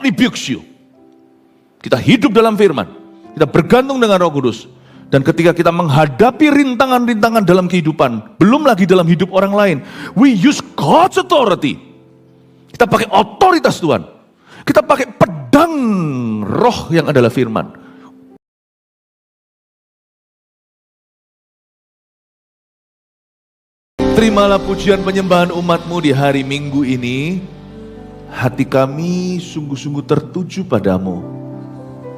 God rebukes you. Kita hidup dalam firman. Kita bergantung dengan Roh Kudus. Dan ketika kita menghadapi rintangan-rintangan dalam kehidupan, belum lagi dalam hidup orang lain, we use God's authority. Kita pakai otoritas Tuhan. Kita pakai pedang roh yang adalah firman. Terimalah pujian penyembahan umat-Mu di hari Minggu ini. Hati kami sungguh-sungguh tertuju padamu.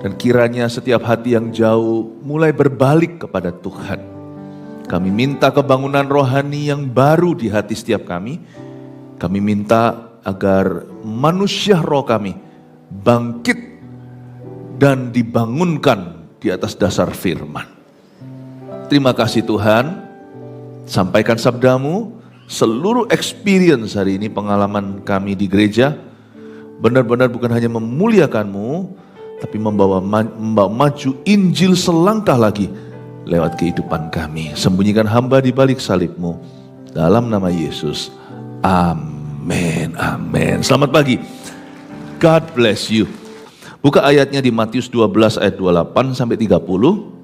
Dan kiranya setiap hati yang jauh mulai berbalik kepada Tuhan. Kami minta kebangunan rohani yang baru di hati setiap kami. Kami minta agar manusia roh kami bangkit dan dibangunkan di atas dasar firman. Terima kasih Tuhan. Sampaikan sabdamu, seluruh experience hari ini, pengalaman kami di gereja, benar-benar bukan hanya memuliakan-Mu, tapi membawa maju Injil selangkah lagi lewat kehidupan kami. Sembunyikan hamba di balik salib-Mu. Dalam nama Yesus. Amin. Amin. Selamat pagi. God bless you. Buka ayatnya di Matius 12 ayat 28 sampai 30.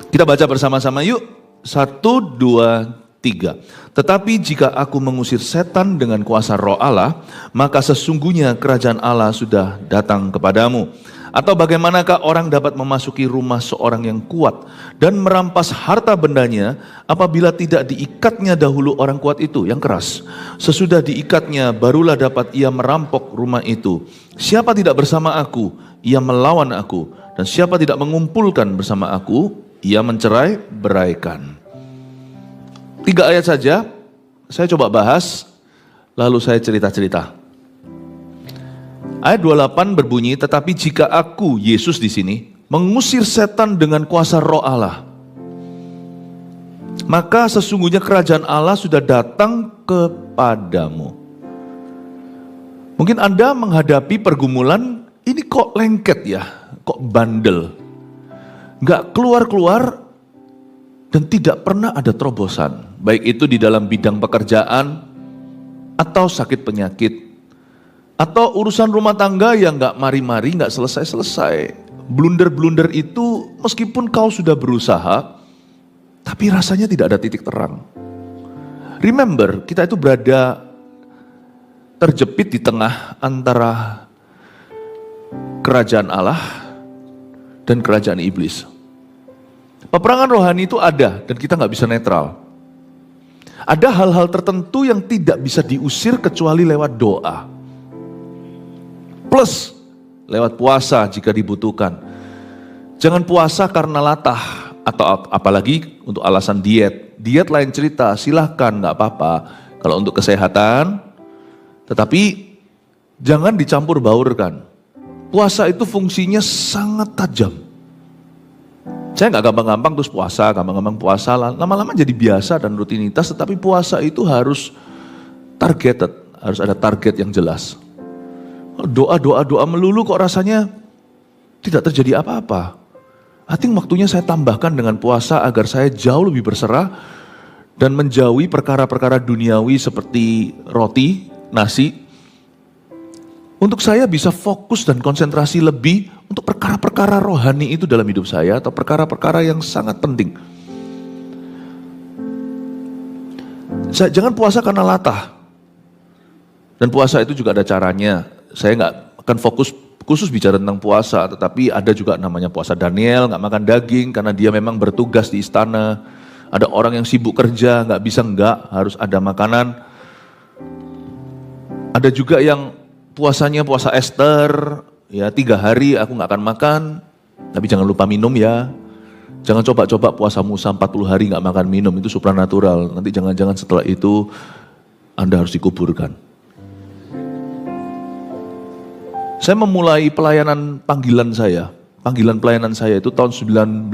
Kita baca bersama-sama yuk. 1, 2, 3. Tetapi jika aku mengusir setan dengan kuasa Roh Allah, maka sesungguhnya kerajaan Allah sudah datang kepadamu. Atau bagaimanakah orang dapat memasuki rumah seorang yang kuat dan merampas harta bendanya apabila tidak diikatnya dahulu orang kuat itu yang keras? Sesudah diikatnya barulah dapat ia merampok rumah itu. Siapa tidak bersama aku, ia melawan aku. Dan siapa tidak mengumpulkan bersama aku, ia mencerai-beraikan. 3 ayat saja, saya coba bahas, lalu saya cerita-cerita. Ayat 28 berbunyi, tetapi jika aku, Yesus di sini, mengusir setan dengan kuasa Roh Allah, maka sesungguhnya kerajaan Allah sudah datang kepadamu. Mungkin Anda menghadapi pergumulan, ini kok lengket ya, kok bandel, gak keluar-keluar, dan tidak pernah ada terobosan. Baik itu di dalam bidang pekerjaan, atau sakit penyakit, atau urusan rumah tangga yang gak mari-mari, gak selesai-selesai. Blunder-blunder itu meskipun kau sudah berusaha, tapi rasanya tidak ada titik terang. Remember, kita itu berada terjepit di tengah antara kerajaan Allah dan kerajaan iblis. Peperangan rohani itu ada dan kita gak bisa netral. Ada hal-hal tertentu yang tidak bisa diusir kecuali lewat doa. Plus lewat puasa jika dibutuhkan. Jangan puasa karena latah atau apalagi untuk alasan diet. Diet lain cerita, silahkan gak apa-apa kalau untuk kesehatan. Tetapi jangan dicampur baurkan. Puasa itu fungsinya sangat tajam. Saya nggak gampang-gampang terus puasa, gampang-gampang puasa, lama-lama jadi biasa dan rutinitas, tetapi puasa itu harus targeted, harus ada target yang jelas. Doa melulu kok rasanya tidak terjadi apa-apa. I think waktunya saya tambahkan dengan puasa agar saya jauh lebih berserah dan menjauhi perkara-perkara duniawi seperti roti, nasi. Untuk saya bisa fokus dan konsentrasi lebih untuk perkara-perkara rohani itu dalam hidup saya atau perkara-perkara yang sangat penting. Jangan puasa karena latah. Dan puasa itu juga ada caranya. Saya nggak akan fokus khusus bicara tentang puasa, tetapi ada juga namanya puasa Daniel, nggak makan daging karena dia memang bertugas di istana. Ada orang yang sibuk kerja, nggak bisa harus ada makanan. Ada juga yang puasanya puasa Esther, ya 3 hari aku gak akan makan, tapi jangan lupa minum ya. Jangan coba-coba puasa Musa 40 hari gak makan minum, itu supranatural. Nanti jangan-jangan setelah itu Anda harus dikuburkan. Saya memulai panggilan pelayanan saya itu tahun 1992.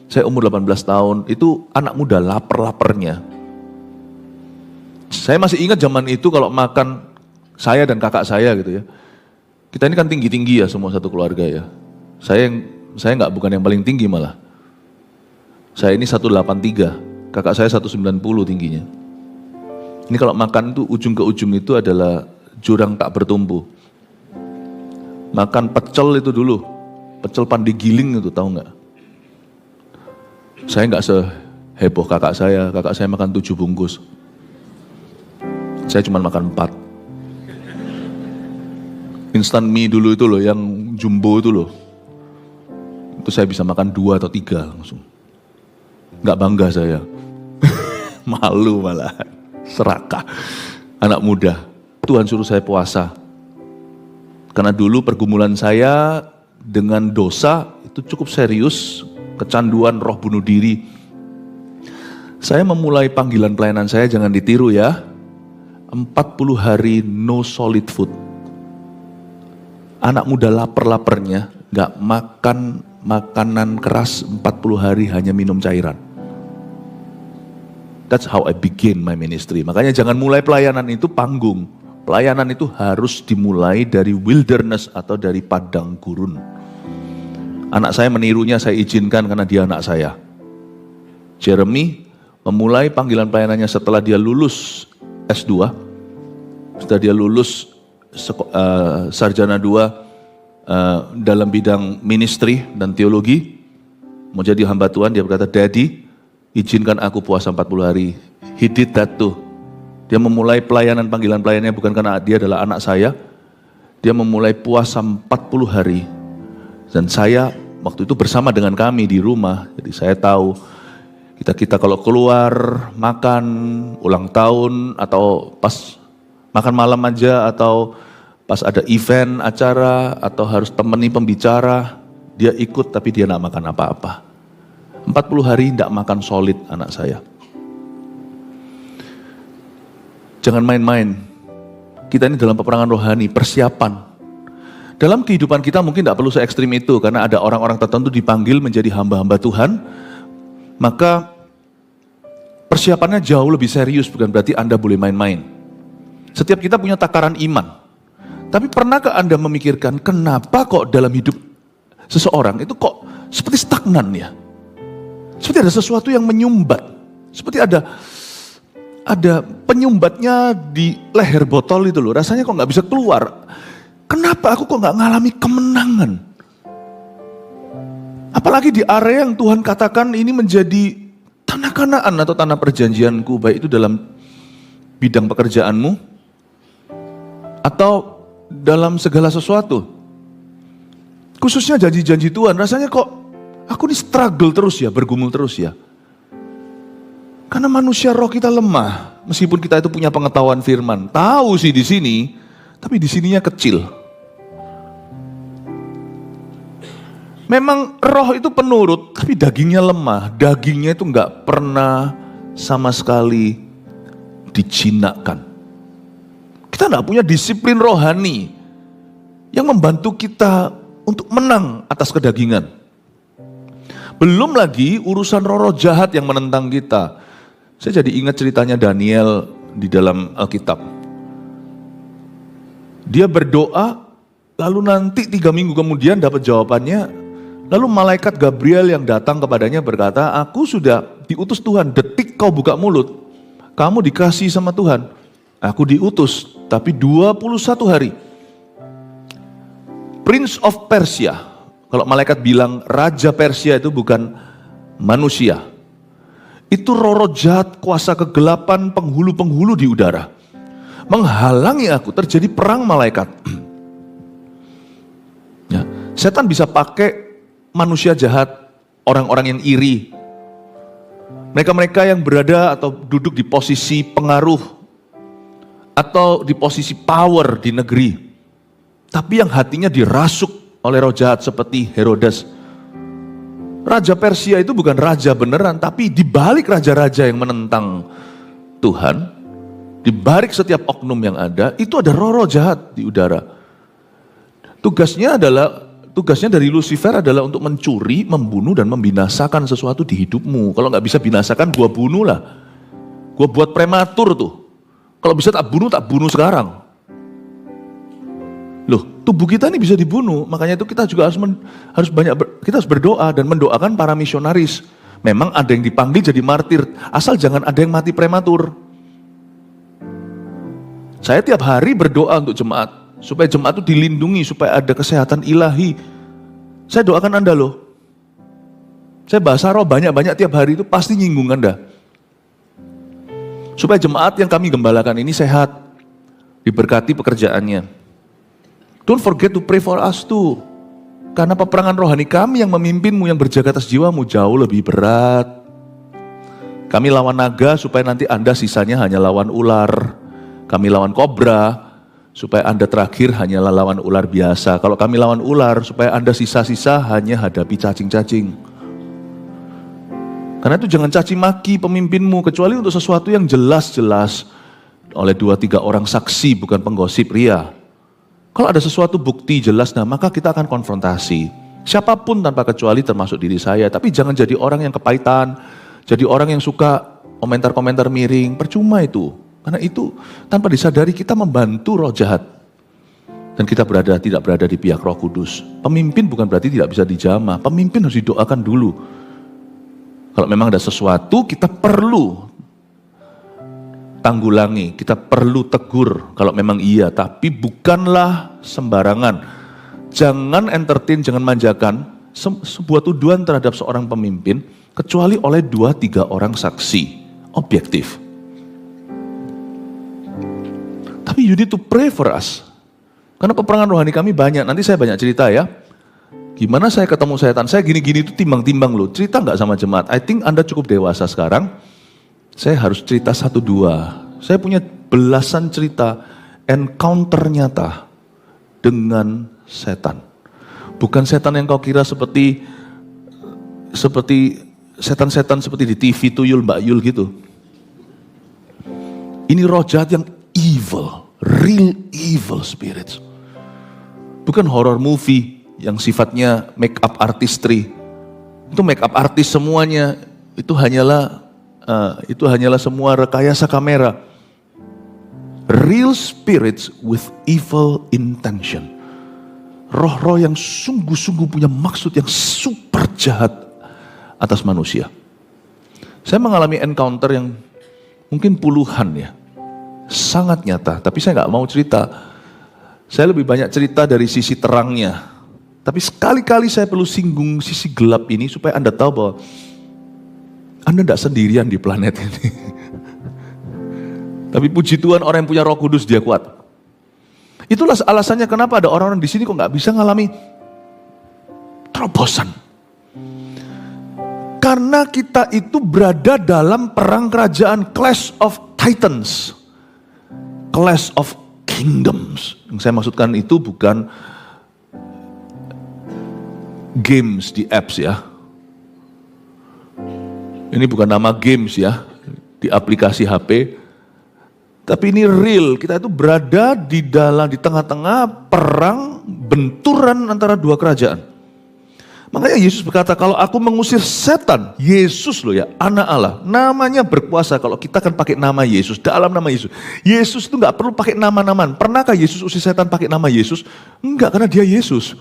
Saya umur 18 tahun, itu anak muda lapar-laparnya. Saya masih ingat zaman itu kalau makan, saya dan kakak saya gitu ya. Kita ini kan tinggi-tinggi ya semua satu keluarga ya. Saya bukan yang paling tinggi malah. Saya ini 183, kakak saya 190 tingginya. Ini kalau makan tuh ujung ke ujung itu adalah jurang tak bertumpu. Makan pecel itu dulu, pecel pandi giling itu, tahu nggak? Saya nggak seheboh kakak saya makan 7 bungkus. Saya cuma makan 4. Instant mie dulu itu loh, yang jumbo itu loh. Itu saya bisa makan 2 atau 3 langsung. Nggak bangga saya. Malu malah. Serakah. Anak muda. Tuhan suruh saya puasa. Karena dulu pergumulan saya dengan dosa itu cukup serius. Kecanduan roh bunuh diri. Saya memulai panggilan pelayanan saya, jangan ditiru ya. 40 hari no solid food. Anak muda lapar-laparnya, gak makan makanan keras 40 hari, hanya minum cairan. That's how I begin my ministry. Makanya jangan mulai pelayanan itu panggung. Pelayanan itu harus dimulai dari wilderness atau dari padang gurun. Anak saya menirunya, saya izinkan karena dia anak saya. Jeremy memulai panggilan pelayanannya setelah dia lulus S2. Setelah dia lulus sarjana 2 dalam bidang ministry dan teologi, mau jadi hamba Tuhan, dia berkata, "Daddy, izinkan aku puasa 40 hari. He did that too. Dia memulai pelayanan panggilan pelayanannya bukan karena dia adalah anak saya. Dia memulai puasa 40 hari. Dan saya waktu itu bersama dengan kami di rumah. Jadi saya tahu kita kalau keluar makan ulang tahun atau pas makan malam aja atau pas ada event acara atau harus temani pembicara, dia ikut tapi dia nggak makan apa-apa. 40 hari tidak makan solid anak saya. Jangan main-main. Kita ini dalam peperangan rohani, persiapan. Dalam kehidupan kita mungkin tidak perlu se-ekstrim itu, karena ada orang-orang tertentu dipanggil menjadi hamba-hamba Tuhan, maka persiapannya jauh lebih serius, bukan berarti Anda boleh main-main. Setiap kita punya takaran iman. Tapi pernahkah Anda memikirkan kenapa kok dalam hidup seseorang itu kok seperti stagnan ya? Seperti ada sesuatu yang menyumbat. Seperti ada penyumbatnya di leher botol itu loh. Rasanya kok nggak bisa keluar. Kenapa aku kok nggak ngalami kemenangan? Apalagi di area yang Tuhan katakan ini menjadi tanah Kanaan atau tanah perjanjianku. Baik itu dalam bidang pekerjaanmu atau dalam segala sesuatu. Khususnya janji-janji Tuhan. Rasanya kok aku ini struggle terus ya, bergumul terus ya. Karena manusia roh kita lemah. Meskipun kita itu punya pengetahuan firman. Tahu sih di sini, tapi di sininya kecil. Memang roh itu penurut, tapi dagingnya lemah. Dagingnya itu nggak pernah sama sekali dijinakkan. Kita nggak punya disiplin rohani yang membantu kita untuk menang atas kedagingan. Belum lagi urusan roh jahat yang menentang kita. Saya jadi ingat ceritanya Daniel di dalam Alkitab. Dia berdoa, lalu nanti 3 minggu kemudian dapat jawabannya. Lalu malaikat Gabriel yang datang kepadanya berkata, aku sudah diutus Tuhan, detik kau buka mulut, kamu dikasih sama Tuhan. Aku diutus, tapi 21 hari. Prince of Persia, kalau malaikat bilang Raja Persia itu bukan manusia. Itu roh jahat, kuasa kegelapan, penghulu-penghulu di udara. Menghalangi aku, terjadi perang malaikat. Ya, setan bisa pakai manusia jahat, orang-orang yang iri. Mereka-mereka yang berada atau duduk di posisi pengaruh, atau di posisi power di negeri. Tapi yang hatinya dirasuk oleh roh jahat seperti Herodes. Raja Persia itu bukan raja beneran, tapi di balik raja-raja yang menentang Tuhan, di balik setiap oknum yang ada, itu ada roh-roh jahat di udara. Tugasnya dari Lucifer adalah untuk mencuri, membunuh, dan membinasakan sesuatu di hidupmu. Kalau nggak bisa binasakan, gua bunuh lah. Gua buat prematur tuh. Kalau bisa tak bunuh sekarang. Loh, tubuh kita ini bisa dibunuh, makanya itu kita juga kita harus berdoa dan mendoakan para misionaris. Memang ada yang dipanggil jadi martir, asal jangan ada yang mati prematur. Saya tiap hari berdoa untuk jemaat, supaya jemaat itu dilindungi, supaya ada kesehatan ilahi. Saya doakan Anda loh. Saya bahasa roh banyak-banyak tiap hari itu pasti nyinggung Anda. Supaya jemaat yang kami gembalakan ini sehat, diberkati pekerjaannya. Don't forget to pray for us too. Karena peperangan rohani kami yang memimpinmu, yang berjaga atas jiwamu jauh lebih berat. Kami lawan naga supaya nanti Anda sisanya hanya lawan ular. Kami lawan kobra supaya Anda terakhir hanyalah lawan ular biasa. Kalau kami lawan ular supaya Anda sisa-sisa hanya hadapi cacing-cacing. Karena itu jangan caci maki pemimpinmu, kecuali untuk sesuatu yang jelas-jelas oleh 2-3 orang saksi, bukan penggosip ria. Kalau ada sesuatu bukti jelas, nah maka kita akan konfrontasi. Siapapun tanpa kecuali termasuk diri saya. Tapi jangan jadi orang yang kepahitan, jadi orang yang suka komentar-komentar miring, percuma itu. Karena itu tanpa disadari kita membantu roh jahat. Dan kita tidak berada di pihak Roh Kudus. Pemimpin bukan berarti tidak bisa dijamah, pemimpin harus didoakan dulu. Kalau memang ada sesuatu, kita perlu tanggulangi, kita perlu tegur kalau memang iya, tapi bukanlah sembarangan. Jangan entertain, jangan manjakan sebuah tuduhan terhadap seorang pemimpin, kecuali oleh 2-3 orang saksi, objektif. Tapi you need to pray for us. Karena peperangan rohani kami banyak, nanti saya banyak cerita ya. Gimana saya ketemu setan, saya gini-gini itu timbang-timbang loh, cerita nggak sama jemaat. I think Anda cukup dewasa sekarang, saya harus cerita 1-2. Saya punya belasan cerita encounter nyata dengan setan. Bukan setan yang kau kira seperti setan-setan seperti di TV tuyul Mbak Yul gitu. Ini roh jahat yang evil, real evil spirits. Bukan horror movie yang sifatnya make up artistry. Itu make up artis semuanya. Itu hanyalah semua rekayasa kamera. Real spirits with evil intention. Roh-roh yang sungguh-sungguh punya maksud yang super jahat atas manusia. Saya mengalami encounter yang mungkin puluhan ya. Sangat nyata, tapi saya nggak mau cerita. Saya lebih banyak cerita dari sisi terangnya. Tapi sekali-kali saya perlu singgung sisi gelap ini supaya Anda tahu bahwa Anda tidak sendirian di planet ini. Tapi puji Tuhan orang yang punya Roh Kudus dia kuat. Itulah alasannya kenapa ada orang-orang di sini kok nggak bisa ngalami terobosan. Karena kita itu berada dalam perang kerajaan, Clash of Titans, Clash of Kingdoms. Yang saya maksudkan itu bukan games di apps ya. Ini bukan nama games ya, di aplikasi HP. Tapi ini real, kita itu berada di tengah-tengah perang benturan antara 2 kerajaan. Makanya Yesus berkata, kalau aku mengusir setan, Yesus loh ya, anak Allah, namanya berkuasa. Kalau kita kan pakai nama Yesus, dalam nama Yesus. Yesus itu gak perlu pakai nama-namaan. Pernahkah Yesus usir setan pakai nama Yesus? Enggak, karena dia Yesus.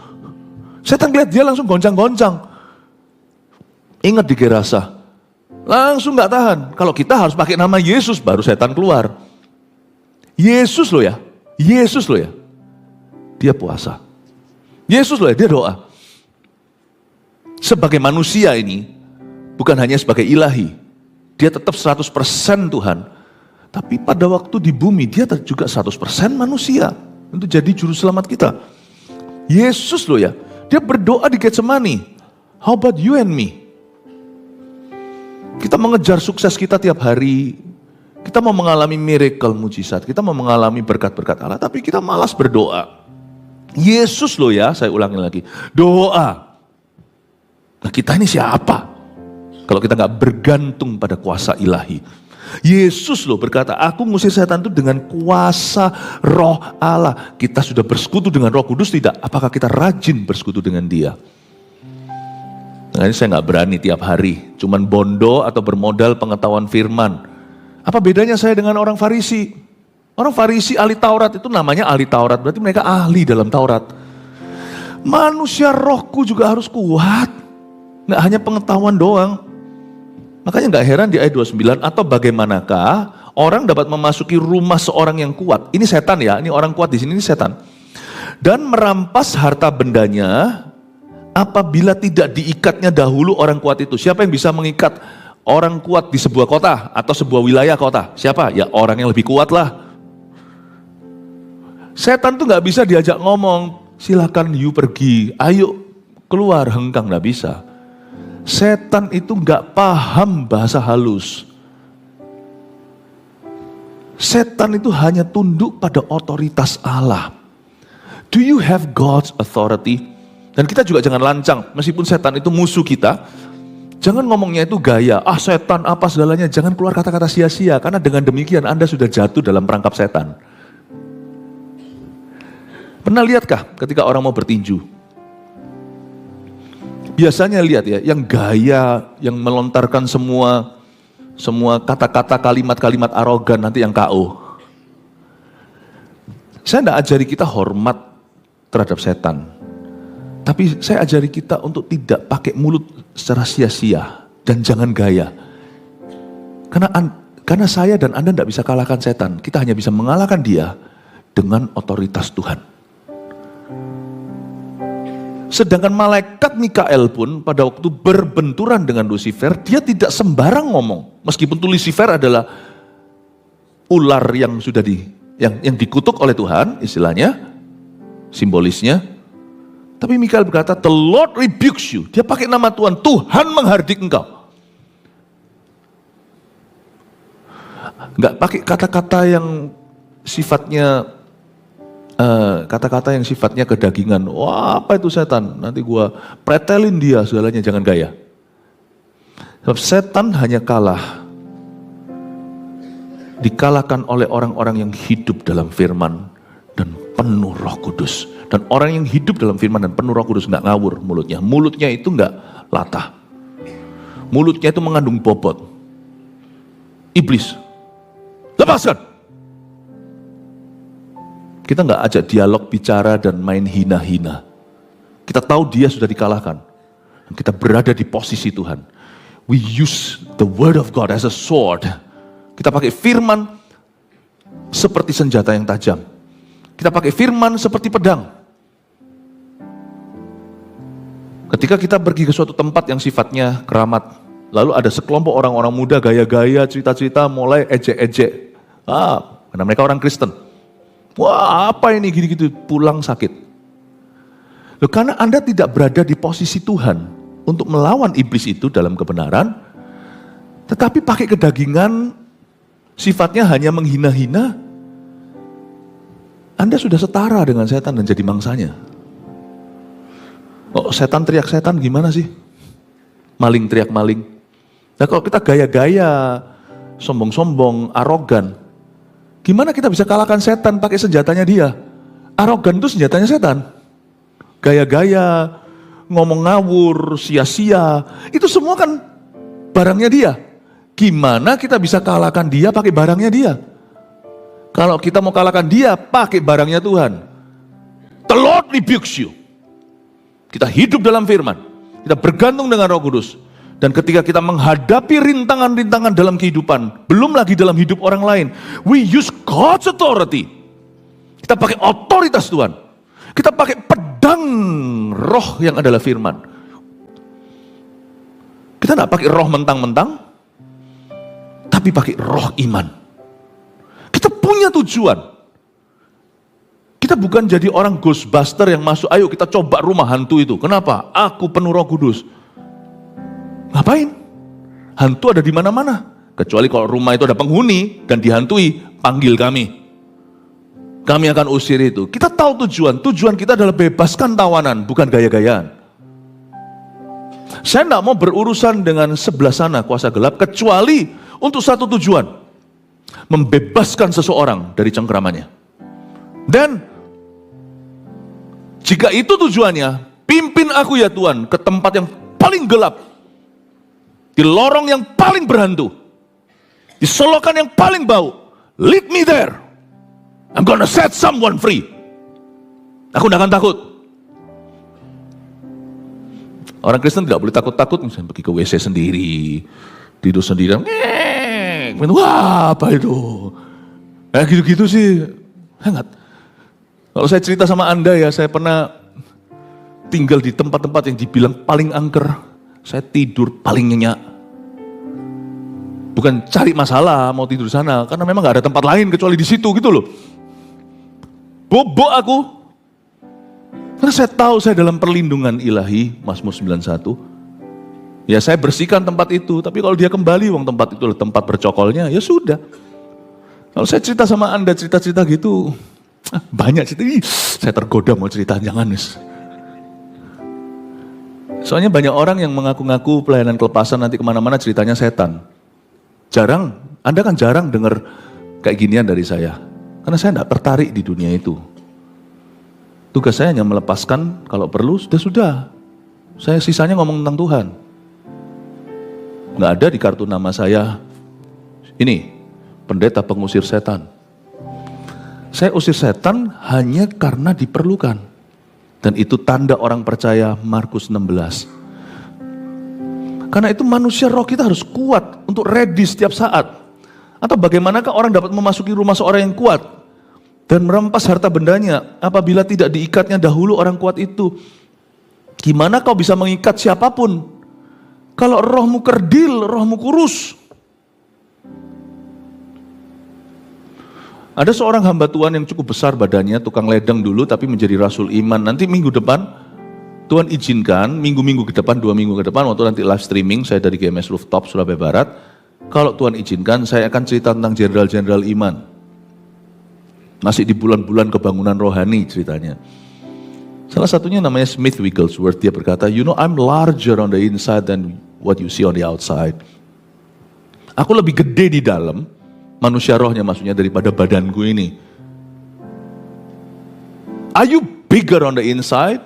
Setan lihat dia langsung goncang-goncang. Ingat di Gerasa. Langsung gak tahan. Kalau kita harus pakai nama Yesus baru setan keluar. Yesus loh ya. Yesus loh ya. Dia puasa. Yesus loh ya, dia doa. Sebagai manusia ini, bukan hanya sebagai ilahi. Dia tetap 100% Tuhan. Tapi pada waktu di bumi, dia juga 100% manusia. Untuk jadi juru selamat kita. Yesus loh ya. Dia berdoa di Getsemani. How about you and me? Kita mengejar sukses kita tiap hari. Kita mau mengalami miracle, mujizat. Kita mau mengalami berkat-berkat Allah. Tapi kita malas berdoa. Yesus loh ya, saya ulangi lagi. Doa. Nah kita ini siapa? Kalau kita gak bergantung pada kuasa ilahi. Yesus loh berkata, aku ngusir setan itu dengan kuasa roh Allah. Kita sudah bersekutu dengan Roh Kudus tidak? Apakah kita rajin bersekutu dengan dia? Nah ini saya gak berani tiap hari. Cuman bondo atau bermodal pengetahuan firman. Apa bedanya saya dengan orang Farisi? Orang Farisi ahli Taurat itu namanya ahli Taurat. Berarti mereka ahli dalam Taurat. Manusia rohku juga harus kuat. Gak hanya pengetahuan doang. Makanya gak heran di ayat 29, atau bagaimanakah Orang dapat memasuki rumah seorang yang kuat. Ini setan ya, ini orang kuat di sini, ini setan. Dan merampas harta bendanya apabila tidak diikatnya dahulu orang kuat itu. Siapa yang bisa mengikat orang kuat di sebuah kota atau sebuah wilayah kota? Siapa? Ya orang yang lebih kuat lah. Setan tuh gak bisa diajak ngomong, silakan you pergi, ayo keluar, hengkang, gak bisa. Setan itu gak paham bahasa halus. Setan itu hanya tunduk pada otoritas Allah. Do you have God's authority? Dan kita juga jangan lancang, meskipun setan itu musuh kita, jangan ngomongnya itu gaya, setan apa segalanya, jangan keluar kata-kata sia-sia, karena dengan demikian Anda sudah jatuh dalam perangkap setan. Pernah lihatkah ketika orang mau bertinju? Biasanya lihat ya, yang gaya, yang melontarkan semua kata-kata, kalimat-kalimat arogan, nanti yang KO. Saya tidak ajari kita hormat terhadap setan. Tapi saya ajari kita untuk tidak pakai mulut secara sia-sia. Dan jangan gaya. Karena saya dan Anda tidak bisa kalahkan setan. Kita hanya bisa mengalahkan dia dengan otoritas Tuhan. Sedangkan malaikat Mikael pun pada waktu berbenturan dengan Lucifer, dia tidak sembarang ngomong. Meskipun Lucifer adalah ular yang sudah yang dikutuk oleh Tuhan, istilahnya, simbolisnya. Tapi Mikael berkata, the Lord rebukes you. Dia pakai nama Tuhan, Tuhan menghardik engkau. Enggak pakai kata-kata yang sifatnya kedagingan. Wah, apa itu setan? Nanti gua pretelin dia segalanya, jangan gaya. Sebab setan hanya dikalahkan oleh orang-orang yang hidup dalam firman dan penuh Roh Kudus. Dan orang yang hidup dalam firman dan penuh Roh Kudus enggak ngawur mulutnya. Mulutnya itu enggak latah. Mulutnya itu mengandung bobot. Iblis, lepaskan. Kita nggak ajak dialog, bicara, dan main hina-hina. Kita tahu dia sudah dikalahkan. Kita berada di posisi Tuhan. We use the word of God as a sword. Kita pakai firman seperti senjata yang tajam. Kita pakai firman seperti pedang. Ketika kita pergi ke suatu tempat yang sifatnya keramat, lalu ada sekelompok orang-orang muda gaya-gaya, cerita-cerita, mulai ejek-ejek. Karena mereka orang Kristen. Wah, apa ini gini-gitu, pulang sakit. Loh, karena Anda tidak berada di posisi Tuhan untuk melawan iblis itu dalam kebenaran, tetapi pakai kedagingan, sifatnya hanya menghina-hina, Anda sudah setara dengan setan dan jadi mangsanya. Oh, setan teriak setan gimana sih? Maling teriak maling. Nah, kalau kita gaya-gaya, sombong-sombong, arogan, gimana kita bisa kalahkan setan pakai senjatanya dia? Arogan itu senjatanya setan. Gaya-gaya, ngomong ngawur, sia-sia, itu semua kan barangnya dia. Gimana kita bisa kalahkan dia pakai barangnya dia? Kalau kita mau kalahkan dia pakai barangnya Tuhan. The Lord rebukes you. Kita hidup dalam firman. Kita bergantung dengan Roh Kudus. Dan ketika kita menghadapi rintangan-rintangan dalam kehidupan, belum lagi dalam hidup orang lain, we use God's authority. Kita pakai otoritas Tuhan. Kita pakai pedang roh yang adalah firman. Kita tidak pakai roh mentang-mentang, tapi pakai roh iman. Kita punya tujuan. Kita bukan jadi orang Ghostbuster yang masuk, ayo kita coba rumah hantu itu. Kenapa? Aku penuh Roh Kudus. Ngapain? Hantu ada di mana-mana. Kecuali kalau rumah itu ada penghuni dan dihantui, panggil kami. Kami akan usir itu. Kita tahu tujuan. Tujuan kita adalah bebaskan tawanan, bukan gaya-gayaan. Saya tidak mau berurusan dengan sebelah sana kuasa gelap, kecuali untuk satu tujuan. Membebaskan seseorang dari cengkeramannya. Dan jika itu tujuannya, pimpin aku ya Tuhan ke tempat yang paling gelap. Di lorong yang paling berhantu. Di selokan yang paling bau. Lead me there. I'm gonna set someone free. Aku tidak akan takut. Orang Kristen tidak boleh takut-takut. Misalnya pergi ke WC sendiri. Tidur sendiri. Wah, apa itu? Gitu-gitu sih. Hangat. Kalau saya cerita sama Anda ya, saya pernah tinggal di tempat-tempat yang dibilang paling angker. Saya tidur paling nyenyak. Bukan cari masalah mau tidur sana, karena memang gak ada tempat lain kecuali di situ gitu loh. Bobok aku. Karena saya tahu saya dalam perlindungan ilahi, Mazmur 91. Ya saya bersihkan tempat itu, tapi kalau dia kembali, tempat itu adalah tempat bercokolnya, ya sudah. Kalau saya cerita sama Anda cerita-cerita gitu, banyak cerita, saya tergoda mau cerita, jangan Nis. Soalnya banyak orang yang mengaku-ngaku pelayanan kelepasan nanti kemana-mana ceritanya setan. Jarang, Anda kan jarang dengar kayak ginian dari saya. Karena saya tidak tertarik di dunia itu. Tugas saya hanya melepaskan, kalau perlu sudah. Saya sisanya ngomong tentang Tuhan. Nggak ada di kartu nama saya, ini, pendeta pengusir setan. Saya usir setan hanya karena diperlukan. Dan itu tanda orang percaya Markus 16. Karena itu manusia roh kita harus kuat untuk ready setiap saat. Atau bagaimanakah orang dapat memasuki rumah seorang yang kuat dan merampas harta bendanya apabila tidak diikatnya dahulu orang kuat itu? Gimana kau bisa mengikat siapapun? Kalau rohmu kerdil, rohmu kurus. Ada seorang hamba Tuhan yang cukup besar badannya, tukang ledeng dulu tapi menjadi rasul iman. Nanti minggu depan, Tuhan izinkan, minggu-minggu ke depan, 2 minggu ke depan, waktu nanti live streaming, saya dari GMS Rooftop, Surabaya Barat. Kalau Tuhan izinkan, saya akan cerita tentang jenderal-jenderal iman. Masih di bulan-bulan kebangunan rohani ceritanya. Salah satunya namanya Smith Wigglesworth, dia berkata, you know I'm larger on the inside than what you see on the outside. Aku lebih gede di dalam, manusia rohnya maksudnya daripada badanku ini. Are you bigger on the inside?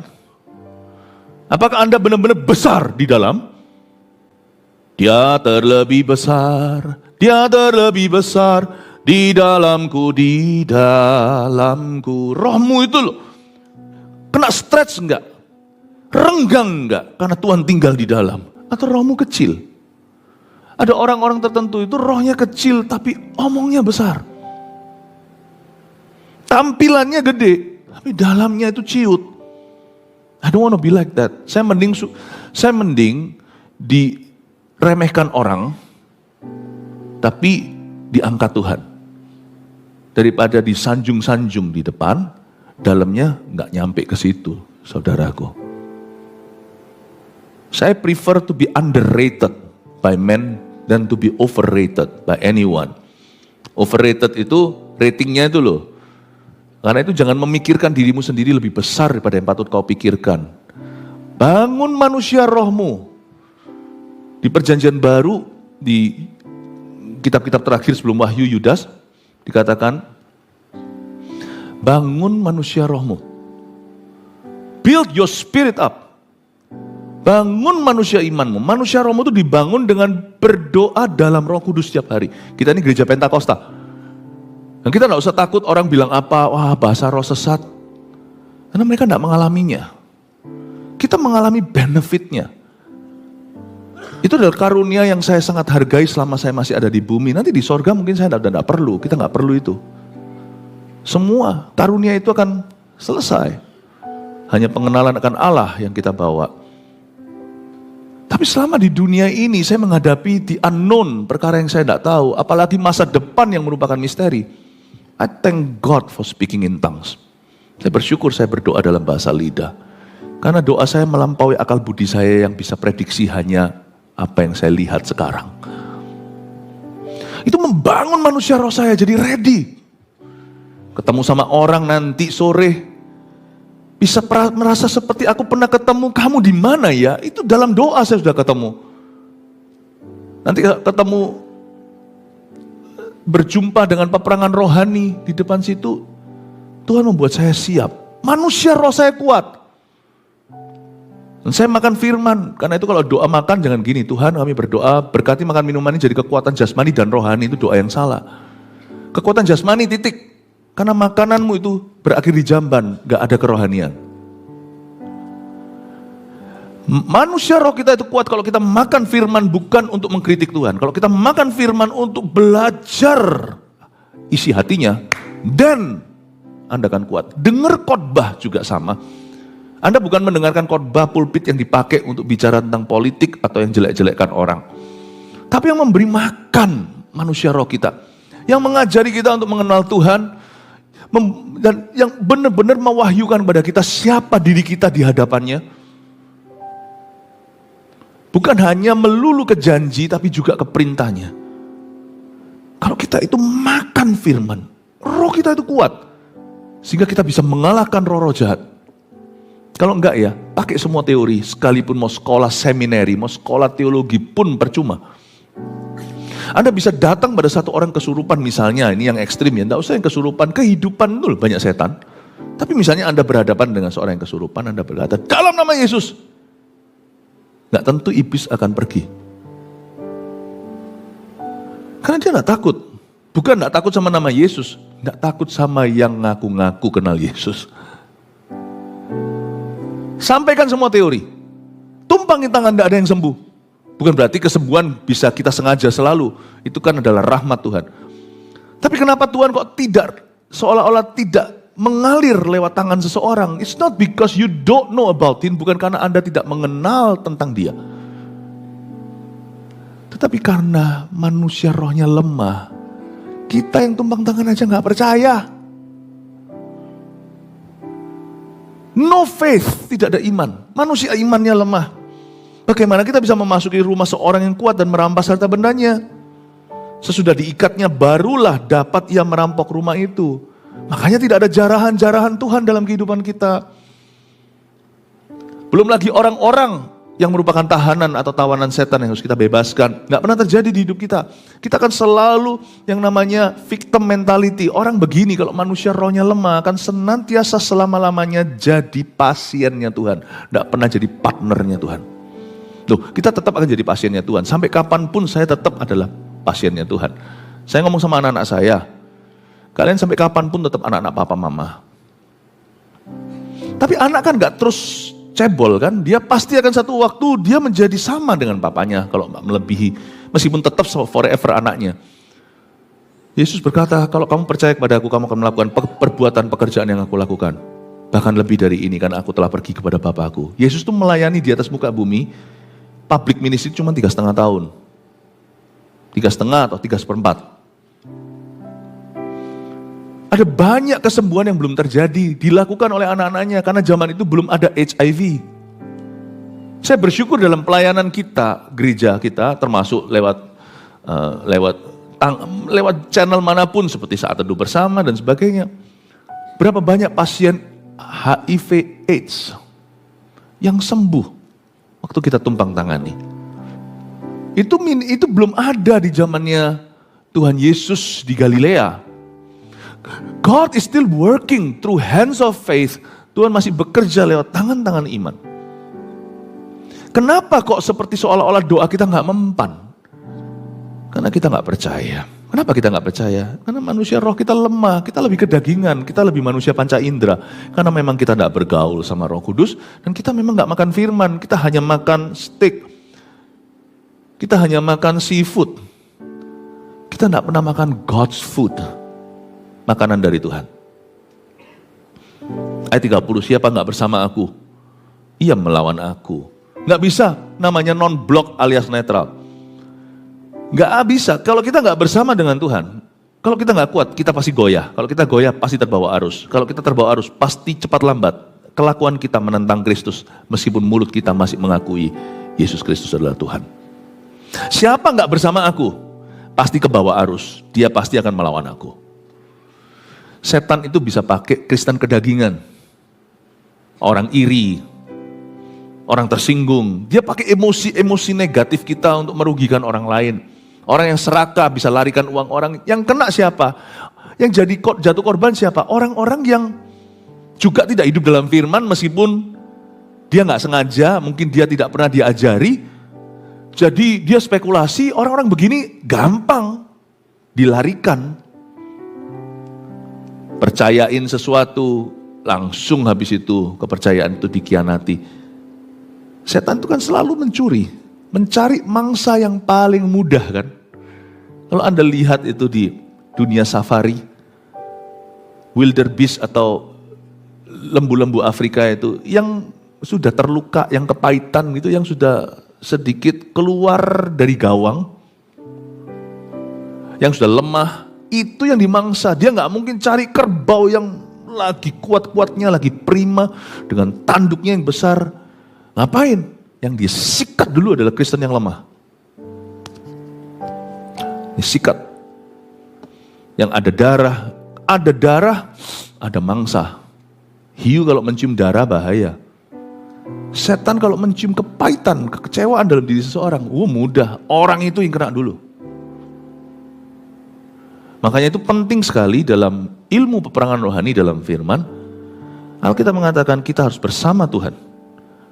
Apakah Anda benar-benar besar di dalam? Dia terlebih besar, dia terlebih besar di dalamku, di dalamku. Rohmu itu loh, kena stretch enggak? Renggang enggak? Karena Tuhan tinggal di dalam. Atau rohmu kecil? Ada orang-orang tertentu itu rohnya kecil tapi omongnya besar. Tampilannya gede, tapi dalamnya itu ciut. I don't want to be like that. Saya mending diremehkan orang, tapi diangkat Tuhan. Daripada disanjung-sanjung di depan, dalamnya nggak nyampe ke situ, saudaraku. Saya prefer to be underrated by men than to be overrated by anyone. Overrated itu ratingnya itu loh. Karena itu jangan memikirkan dirimu sendiri lebih besar daripada yang patut kau pikirkan. Bangun manusia rohmu. Di perjanjian baru, di kitab-kitab terakhir sebelum Wahyu Yudas, dikatakan, bangun manusia rohmu. Build your spirit up. Bangun manusia imanmu. Manusia rohmu itu dibangun dengan berdoa dalam Roh Kudus setiap hari. Kita ini gereja Pentakosta. Dan kita tidak usah takut orang bilang apa, wah bahasa roh sesat. Karena mereka tidak mengalaminya. Kita mengalami benefitnya. Itu adalah karunia yang saya sangat hargai selama saya masih ada di bumi. Nanti di sorga mungkin saya tidak perlu, kita nggak perlu itu. Semua karunia itu akan selesai. Hanya pengenalan akan Allah yang kita bawa. Tapi selama di dunia ini saya menghadapi the unknown, perkara yang saya tidak tahu, apalagi masa depan yang merupakan misteri. I thank God for speaking in tongues. Saya bersyukur saya berdoa dalam bahasa lidah. Karena doa saya melampaui akal budi saya yang bisa prediksi hanya apa yang saya lihat sekarang. Itu membangun manusia roh saya jadi ready. Ketemu sama orang nanti sore, bisa merasa seperti aku pernah ketemu kamu di mana ya? Itu dalam doa saya sudah ketemu. Nanti ketemu berjumpa dengan peperangan rohani di depan situ. Tuhan membuat saya siap. Manusia roh saya kuat. Dan saya makan firman. Karena itu kalau doa makan jangan gini. Tuhan kami berdoa berkati makan minuman ini jadi kekuatan jasmani dan rohani. Itu doa yang salah. Kekuatan jasmani titik. Karena makananmu itu berakhir di jamban, gak ada kerohanian. Manusia roh kita itu kuat kalau kita makan firman bukan untuk mengkritik Tuhan. Kalau kita makan firman untuk belajar isi hatinya, dan Anda akan kuat. Dengar khotbah juga sama. Anda bukan mendengarkan khotbah pulpit yang dipakai untuk bicara tentang politik atau yang jelek-jelekkan orang. Tapi yang memberi makan manusia roh kita. Yang mengajari kita untuk mengenal Tuhan. Dan yang benar-benar mewahyukan kepada kita siapa diri kita di hadapannya. Bukan hanya melulu ke janji, tapi juga ke perintahnya. Kalau kita itu makan firman, roh kita itu kuat. Sehingga kita bisa mengalahkan roh-roh jahat. Kalau enggak ya, pakai semua teori. Sekalipun mau sekolah seminari, mau sekolah teologi pun percuma. Anda bisa datang pada satu orang kesurupan misalnya, ini yang ekstrim ya, enggak usah yang kesurupan, kehidupan dulu banyak setan. Tapi misalnya Anda berhadapan dengan seorang yang kesurupan, Anda berkata, dalam nama Yesus. Nggak tentu iblis akan pergi. Karena dia nggak takut. Bukan nggak takut sama nama Yesus. Nggak takut sama yang ngaku-ngaku kenal Yesus. Sampaikan semua teori. Tumpangin tangan, nggak ada yang sembuh. Bukan berarti kesembuhan bisa kita sengaja selalu. Itu kan adalah rahmat Tuhan. Tapi kenapa Tuhan kok tidak, seolah-olah tidak mengalir lewat tangan seseorang? It's not because you don't know about him, bukan karena Anda tidak mengenal tentang dia. Tetapi karena manusia rohnya lemah, kita yang tumpang tangan aja gak percaya. No faith, tidak ada iman. Manusia imannya lemah. Bagaimana kita bisa memasuki rumah seorang yang kuat dan merampas harta bendanya? Sesudah diikatnya barulah dapat ia merampok rumah itu. Makanya tidak ada jarahan-jarahan Tuhan dalam kehidupan kita. Belum lagi orang-orang yang merupakan tahanan atau tawanan setan yang harus kita bebaskan. Nggak pernah terjadi di hidup kita. Kita akan selalu yang namanya victim mentality. Orang begini kalau manusia rohnya lemah akan senantiasa selama-lamanya jadi pasiennya Tuhan. Nggak pernah jadi partnernya Tuhan. Loh, kita tetap akan jadi pasiennya Tuhan. Sampai kapanpun saya tetap adalah pasiennya Tuhan. Saya ngomong sama anak-anak saya. Kalian sampai kapanpun tetap anak-anak papa mama. Tapi anak kan gak terus cebol kan. Dia pasti akan satu waktu dia menjadi sama dengan papanya. Kalau melebihi. Meskipun tetap forever anaknya. Yesus berkata, kalau kamu percaya kepada aku, kamu akan melakukan perbuatan pekerjaan yang aku lakukan. Bahkan lebih dari ini karena aku telah pergi kepada Bapakku. Yesus itu melayani di atas muka bumi. Public ministry cuma 3,5 tahun. 3,5 atau 3/4. Ada banyak kesembuhan yang belum terjadi, dilakukan oleh anak-anaknya, karena zaman itu belum ada HIV. Saya bersyukur dalam pelayanan kita, gereja kita, termasuk lewat channel manapun, seperti Saat Teduh Bersama dan sebagainya. Berapa banyak pasien HIV AIDS yang sembuh waktu kita tumpang tangani. Itu belum ada di zamannya Tuhan Yesus di Galilea. God is still working through hands of faith. Tuhan masih bekerja lewat tangan-tangan iman. Kenapa kok seperti seolah-olah doa kita gak mempan? Karena kita gak percaya. Kenapa kita gak percaya? Karena manusia roh kita lemah, kita lebih kedagingan, kita lebih manusia panca indera. Karena memang kita gak bergaul sama Roh Kudus, dan kita memang gak makan firman, kita hanya makan steak. Kita hanya makan seafood. Kita gak pernah makan God's food. Makanan dari Tuhan. Ayat 30, siapa gak bersama aku? Ia melawan aku. Gak bisa, namanya non-block alias netral. Gak bisa, kalau kita gak bersama dengan Tuhan, kalau kita gak kuat, kita pasti goyah. Kalau kita goyah, pasti terbawa arus. Kalau kita terbawa arus, pasti cepat lambat. Kelakuan kita menentang Kristus, meskipun mulut kita masih mengakui Yesus Kristus adalah Tuhan. Siapa gak bersama aku? Pasti kebawa arus, dia pasti akan melawan aku. Setan itu bisa pakai Kristen kedagingan. Orang iri, orang tersinggung. Dia pakai emosi negatif kita untuk merugikan orang lain. Orang yang serakah bisa larikan uang orang. Yang kena siapa? Yang jadi jatuh korban siapa? Orang-orang yang juga tidak hidup dalam firman meskipun dia nggak sengaja, mungkin dia tidak pernah diajari. Jadi dia spekulasi, orang-orang begini gampang dilarikan. Percayain sesuatu, langsung habis itu kepercayaan itu dikhianati. Setan itu kan selalu mencari mangsa yang paling mudah kan. Kalau Anda lihat itu di dunia safari, wildebeest atau lembu-lembu Afrika itu, yang sudah terluka, yang kepahitan gitu, yang sudah sedikit keluar dari gawang, yang sudah lemah, itu yang dimangsa. Dia nggak mungkin cari kerbau yang lagi kuat-kuatnya, lagi prima, dengan tanduknya yang besar. Ngapain? Yang disikat dulu adalah Kristen yang lemah. Disikat. Yang ada darah, ada mangsa. Hiu kalau mencium darah bahaya. Setan kalau mencium kepahitan, kekecewaan dalam diri seseorang, mudah. Orang itu yang kena dulu. Makanya itu penting sekali dalam ilmu peperangan rohani dalam firman. Alkitab mengatakan kita harus bersama Tuhan.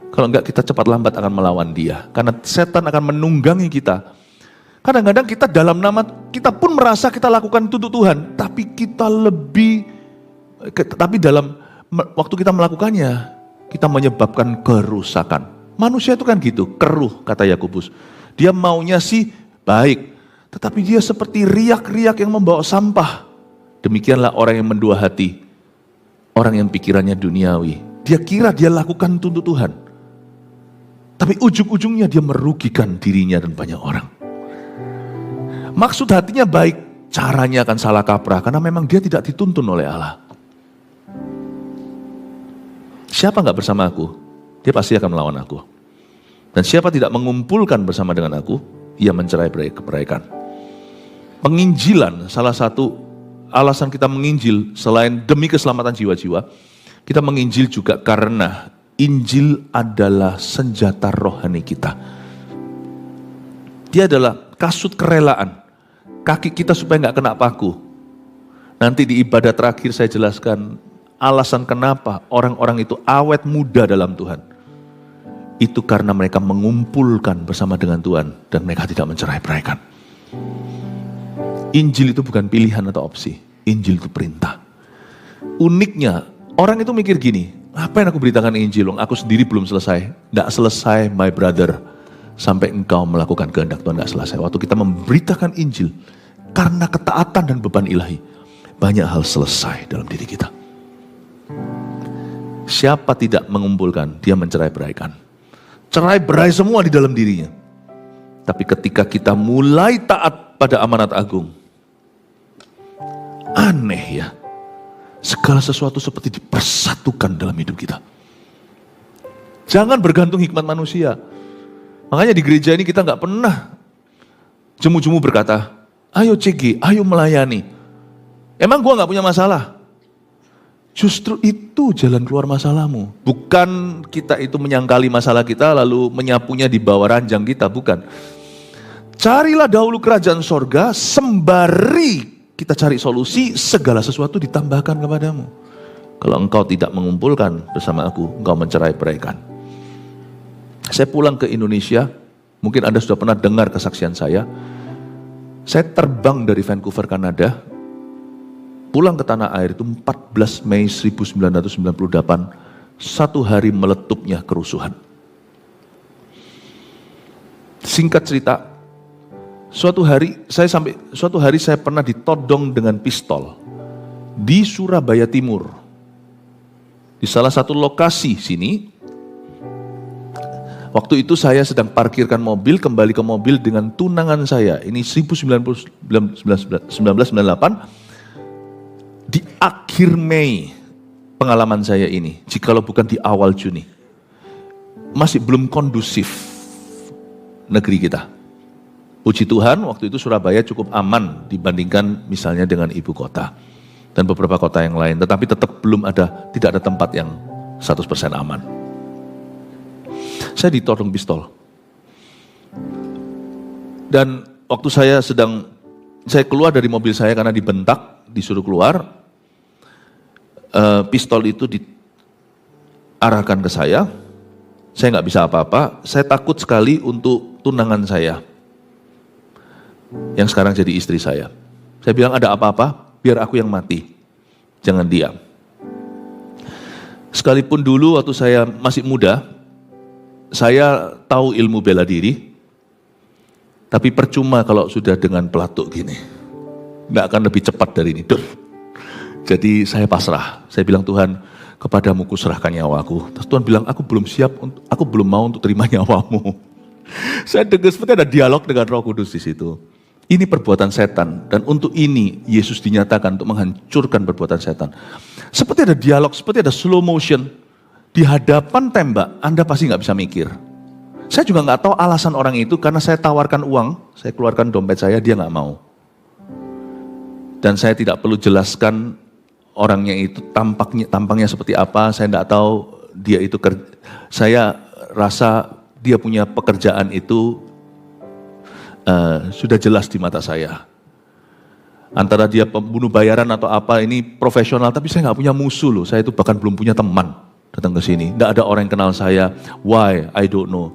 Kalau enggak kita cepat lambat akan melawan dia. Karena setan akan menunggangi kita. Kadang-kadang kita dalam nama, kita pun merasa kita lakukan itu untuk Tuhan. Tapi dalam waktu kita melakukannya, kita menyebabkan kerusakan. Manusia itu kan gitu, keruh kata Yakobus. Dia maunya sih baik. Tetapi dia seperti riak-riak yang membawa sampah. Demikianlah orang yang mendua hati. Orang yang pikirannya duniawi. Dia kira dia lakukan untuk Tuhan. Tapi ujung-ujungnya dia merugikan dirinya dan banyak orang. Maksud hatinya baik, caranya akan salah kaprah. Karena memang dia tidak dituntun oleh Allah. Siapa gak bersama aku, dia pasti akan melawan aku. Dan siapa tidak mengumpulkan bersama dengan aku, ia mencerai-beraikan. Penginjilan, salah satu alasan kita menginjil selain demi keselamatan jiwa-jiwa, kita menginjil juga karena Injil adalah senjata rohani kita. Dia adalah kasut kerelaan, kaki kita supaya nggak kena paku. Nanti di ibadah terakhir saya jelaskan alasan kenapa orang-orang itu awet muda dalam Tuhan. Itu karena mereka mengumpulkan bersama dengan Tuhan dan mereka tidak mencerai-beraikan. Injil itu bukan pilihan atau opsi. Injil itu perintah. Uniknya, orang itu mikir gini, ngapain aku beritakan Injil? Aku sendiri belum selesai. Nggak selesai, my brother. Sampai engkau melakukan kehendak Tuhan, nggak selesai. Waktu kita memberitakan Injil, karena ketaatan dan beban ilahi, banyak hal selesai dalam diri kita. Siapa tidak mengumpulkan, dia mencerai-beraikan. Cerai-berai semua di dalam dirinya. Tapi ketika kita mulai taat pada amanat agung, aneh ya, segala sesuatu seperti dipersatukan dalam hidup kita. Jangan bergantung hikmat manusia. Makanya di gereja ini kita nggak pernah jemu-jemu berkata, ayo CG, ayo melayani. Emang gua nggak punya masalah? Justru itu jalan keluar masalahmu. Bukan kita itu menyangkali masalah kita lalu menyapunya di bawah ranjang kita, bukan. Carilah dahulu kerajaan sorga, sembari kita cari solusi, segala sesuatu ditambahkan kepadamu. Kalau engkau tidak mengumpulkan bersama aku, engkau mencerai-beraikan. Saya pulang ke Indonesia, mungkin Anda sudah pernah dengar kesaksian saya. Saya terbang dari Vancouver, Kanada, pulang ke tanah air itu 14 Mei 1998, satu hari meletupnya kerusuhan. Singkat cerita, suatu hari saya pernah ditodong dengan pistol di Surabaya Timur. Di salah satu lokasi sini, waktu itu saya sedang parkirkan mobil, kembali ke mobil dengan tunangan saya. Ini 1998, di akhir Mei pengalaman saya ini, jikalau bukan di awal Juni. Masih belum kondusif negeri kita. Puji Tuhan, waktu itu Surabaya cukup aman dibandingkan misalnya dengan ibu kota dan beberapa kota yang lain. Tetapi tetap tidak ada tempat yang 100% aman. Saya ditodong pistol. Dan waktu saya keluar dari mobil saya karena dibentak, disuruh keluar, pistol itu diarahkan ke saya nggak bisa apa-apa, saya takut sekali untuk tunangan saya, yang sekarang jadi istri saya. Saya bilang ada apa-apa, biar aku yang mati, jangan diam. Sekalipun dulu waktu saya masih muda, saya tahu ilmu bela diri, tapi percuma kalau sudah dengan pelatuk gini. Nggak akan lebih cepat dari ini. Jadi saya pasrah. Saya bilang, Tuhan, kepadamu kuserahkan nyawaku. Terus Tuhan bilang, aku belum siap, aku belum mau untuk terima nyawamu. Saya dengar seperti ada dialog dengan Roh Kudus di situ. Ini perbuatan setan, dan untuk ini Yesus dinyatakan untuk menghancurkan perbuatan setan. Seperti ada dialog, seperti ada slow motion. Di hadapan tembak, Anda pasti nggak bisa mikir. Saya juga nggak tahu alasan orang itu, karena saya tawarkan uang, saya keluarkan dompet saya, dia nggak mau. Dan saya tidak perlu jelaskan orangnya itu tampangnya seperti apa, saya nggak tahu dia itu saya rasa dia punya pekerjaan itu sudah jelas di mata saya. Antara dia pembunuh bayaran atau apa, ini profesional, tapi saya nggak punya musuh loh. Saya itu bahkan belum punya teman datang ke sini. Nggak ada orang yang kenal saya. Why? I don't know.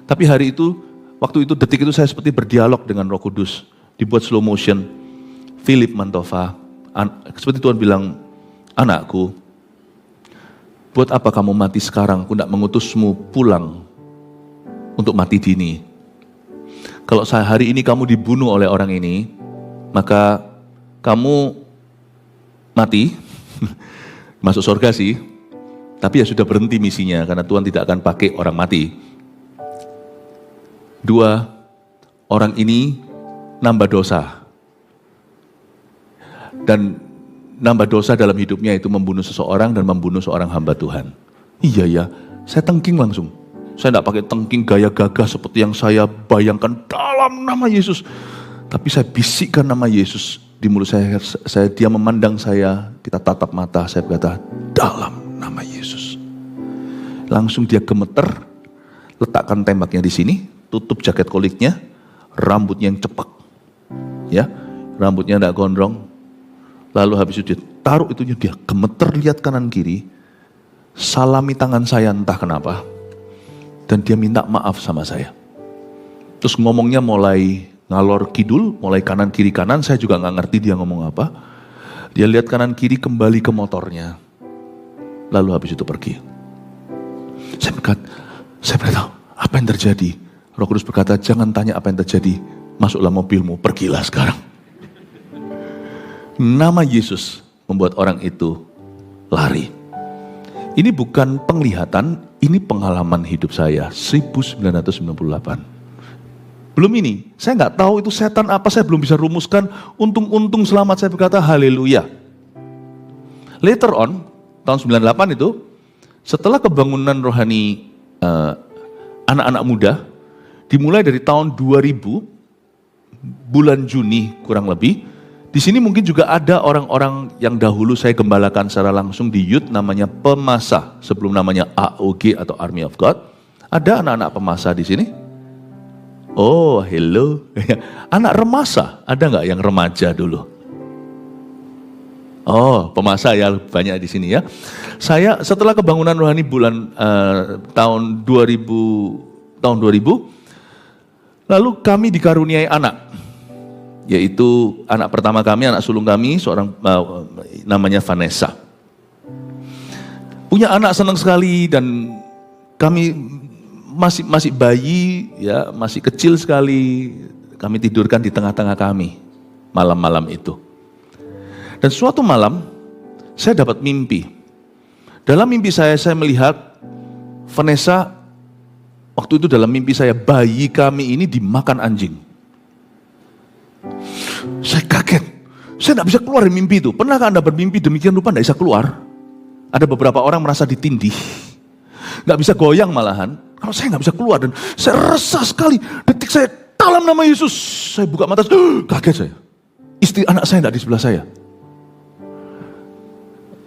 Tapi hari itu, waktu itu, detik itu saya seperti berdialog dengan Roh Kudus. Dibuat slow motion. Philip Mantova, seperti Tuhan bilang, anakku, buat apa kamu mati sekarang? Aku tidak mengutusmu pulang untuk mati dini. Kalau hari ini kamu dibunuh oleh orang ini, maka kamu mati, masuk surga sih, tapi ya sudah berhenti misinya, karena Tuhan tidak akan pakai orang mati. 2, orang ini nambah dosa. Dan nambah dosa dalam hidupnya itu membunuh seseorang dan membunuh seorang hamba Tuhan. Iya ya, saya tengking langsung. Saya tidak pakai tengking gaya gagah seperti yang saya bayangkan dalam nama Yesus. Tapi saya bisikkan nama Yesus di mulut saya, dia memandang saya, kita tatap mata, saya berkata, dalam nama Yesus. Langsung dia gemeter, letakkan tembaknya di sini, tutup jaket koliknya, rambutnya yang cepak. Ya, rambutnya tidak gondrong. Lalu habis itu dia taruh itunya, dia gemeter lihat kanan kiri, salami tangan saya entah kenapa, dan dia minta maaf sama saya. Terus ngomongnya mulai ngalor kidul, mulai kanan kiri kanan, saya juga nggak ngerti dia ngomong apa. Dia lihat kanan kiri, kembali ke motornya, lalu habis itu pergi. Saya berkata, apa yang terjadi? Roh Kudus berkata, jangan tanya apa yang terjadi, masuklah mobilmu, pergilah sekarang. Nama Yesus membuat orang itu lari. Ini bukan penglihatan, ini pengalaman hidup saya 1998. Belum ini, saya nggak tahu itu setan apa, saya belum bisa rumuskan. Untung-untung selamat, saya berkata haleluya. Later on, tahun 98 itu, setelah kebangunan rohani anak-anak muda, dimulai dari tahun 2000, bulan Juni kurang lebih. Di sini mungkin juga ada orang-orang yang dahulu saya gembalakan secara langsung di youth, namanya Pemasa, sebelum namanya AOG atau Army of God. Ada anak-anak Pemasa di sini? Oh, hello. Anak remasa, ada nggak yang remaja dulu? Oh, Pemasa ya, banyak di sini ya. Saya setelah kebangunan rohani bulan tahun 2000, lalu kami dikaruniai anak. Yaitu anak pertama kami, anak sulung kami, seorang namanya Vanessa. Punya anak senang sekali, dan kami masih bayi, ya masih kecil sekali. Kami tidurkan di tengah-tengah kami malam-malam itu. Dan suatu malam saya dapat mimpi. Dalam mimpi saya melihat Vanessa, waktu itu dalam mimpi saya, bayi kami ini dimakan anjing. Saya kaget, saya tidak bisa keluar dari mimpi itu. Pernahkah Anda bermimpi demikian rupa tidak bisa keluar? Ada beberapa orang merasa ditindih, nggak bisa goyang malahan. Kalau saya nggak bisa keluar, dan saya resah sekali. Detik saya, dalam nama Yesus, saya buka mata, kaget saya. Istri anak saya tidak di sebelah saya.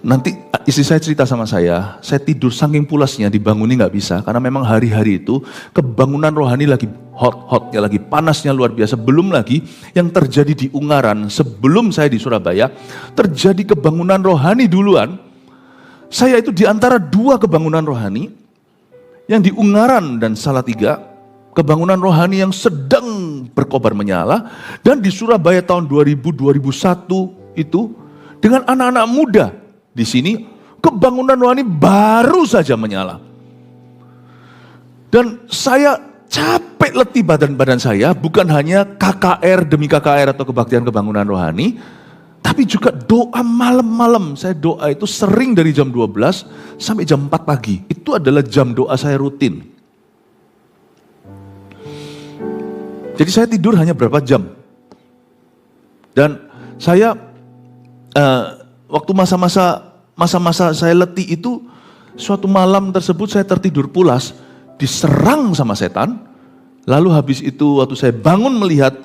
Nanti istri saya cerita sama saya tidur saking pulasnya, dibanguni nggak bisa, karena memang hari-hari itu kebangunan rohani lagi hot-hotnya, lagi panasnya luar biasa. Belum lagi yang terjadi di Ungaran, sebelum saya di Surabaya, terjadi kebangunan rohani duluan. Saya itu di antara 2 kebangunan rohani, yang di Ungaran dan Salatiga, kebangunan rohani yang sedang berkobar menyala, dan di Surabaya tahun 2000-2001 itu, dengan anak-anak muda. Di sini kebangunan rohani baru saja menyala. Dan saya capek letih badan saya, bukan hanya KKR demi KKR atau kebaktian kebangunan rohani, tapi juga doa malam-malam. Saya doa itu sering dari jam 12 sampai jam 4 pagi. Itu adalah jam doa saya rutin. Jadi saya tidur hanya berapa jam. Dan saya waktu masa-masa saya letih itu, suatu malam tersebut saya tertidur pulas, diserang sama setan. Lalu habis itu waktu saya bangun melihat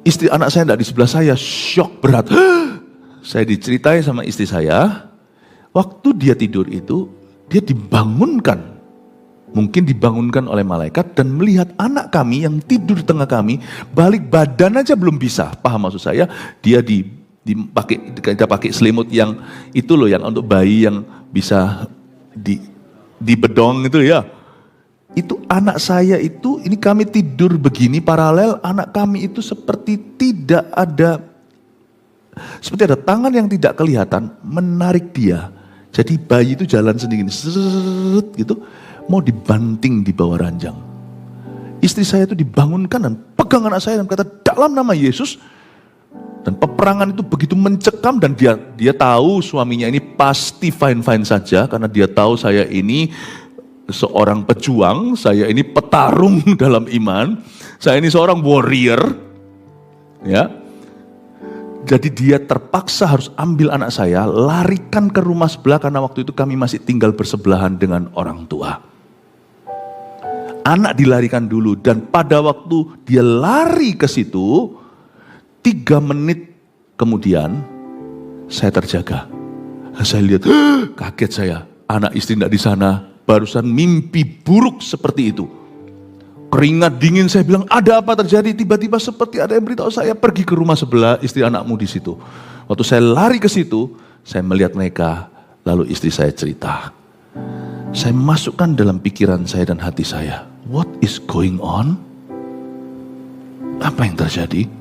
istri anak saya tidak di sebelah saya, syok berat. Saya diceritai sama istri saya, waktu dia tidur itu, dia dibangunkan. Mungkin dibangunkan oleh malaikat dan melihat anak kami yang tidur di tengah kami, balik badan aja belum bisa. Paham maksud saya? Dia kita pakai selimut yang itu loh, yang untuk bayi yang bisa di bedong itu ya. Itu anak saya itu, ini kami tidur begini paralel, anak kami itu seperti tidak ada, seperti ada tangan yang tidak kelihatan menarik dia. Jadi bayi itu jalan sendiri gitu, mau dibanting di bawah ranjang. Istri saya itu dibangunkan dan pegang anak saya dan kata, dalam nama Yesus. Dan peperangan itu begitu mencekam dan dia tahu suaminya ini pasti fine-fine saja, karena dia tahu saya ini seorang pejuang, saya ini petarung dalam iman, saya ini seorang warrior, ya. Jadi dia terpaksa harus ambil anak saya, larikan ke rumah sebelah karena waktu itu kami masih tinggal bersebelahan dengan orang tua. Anak dilarikan dulu dan pada waktu dia lari ke situ, 3 menit kemudian saya terjaga. Saya lihat, kaget saya, anak istri tidak di sana. Barusan mimpi buruk seperti itu. Keringat dingin, saya bilang, ada apa terjadi? Tiba-tiba seperti ada yang beritahu saya, pergi ke rumah sebelah, istri anakmu di situ. Waktu saya lari ke situ, saya melihat mereka, lalu istri saya cerita. Saya masukkan dalam pikiran saya dan hati saya, what is going on? Apa yang terjadi?